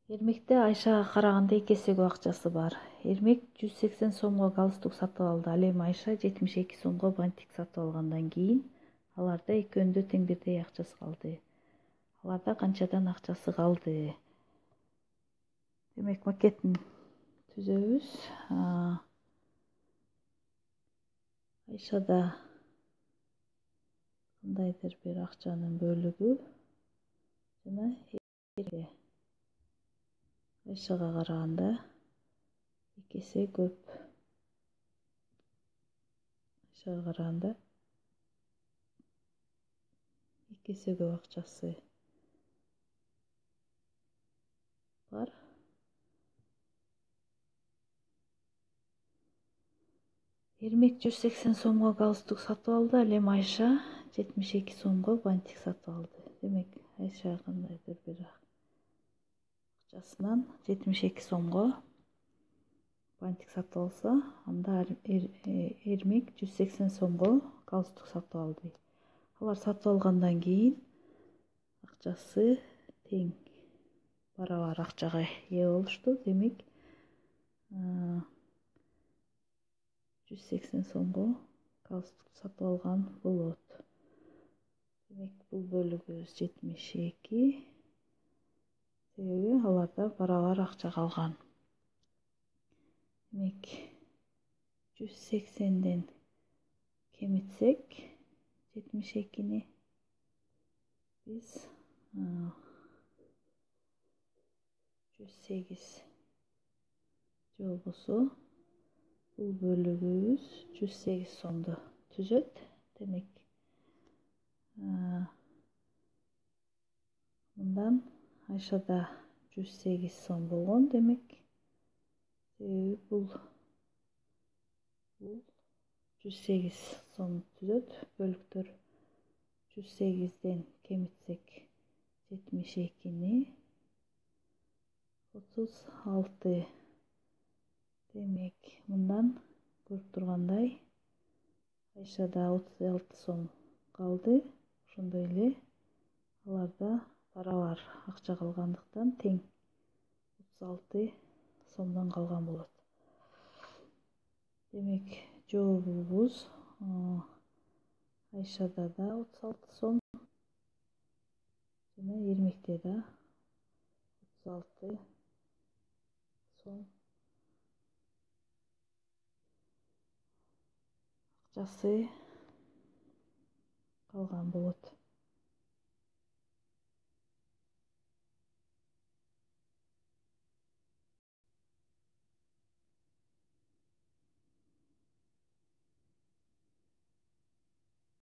Эрмекте Айшага караганда 2 эсе көп акчасы бар. Эрмек 180 сомго галстук сатып алды. Ал эми Айша 72 сомго бантик сатып алгандан кийин аларда экөөндө тең бирдей акчасы калды. Аларда канчадан акчасы калды? Демек макетин түзөбүз. Айшада кандайдыр бир акчанын бөлүгү жана Айшага караганда 2 эсе көп. Айшага караганда 2 эсе көп акчасы бар. Эрмек 180 сомго галстук сатып алды, ал эми Айша 72 сомго бантик сатып алды. Демек, Айша кандайдыр бир акчасынан 72 сомго бантик сатып алса, анда Эрмек 180 сомго галстук сатып алды. Алар сатып алгандан кийин акчасы тең барабар акчага ээ болушту. Демек, 180 сомго галстук сатып алган болот. Демек, бул бөлүгүбүз 72. Себеби аларда барабар акча калган. Демек, 180ден кемитсек 72-ни биз 108 же болбосо бул бөлүгүбүз 108 сомду түзөт. Демек, мындан Айшада 108 сом болгон. Демек, себеби бул 108 сом түзөт. Бөлүктөр 108ден кемитсек 72-ни 36. Демек, мындан көрүп тургандай Айшада 36 сом калды. Ошондой эле аларда барабар акча калгандыктан тең 36 сомдон калган болот. Демек, жообубуз Айшада да 36 сом жана Эрмекте да 36 сом акчасы калган болот.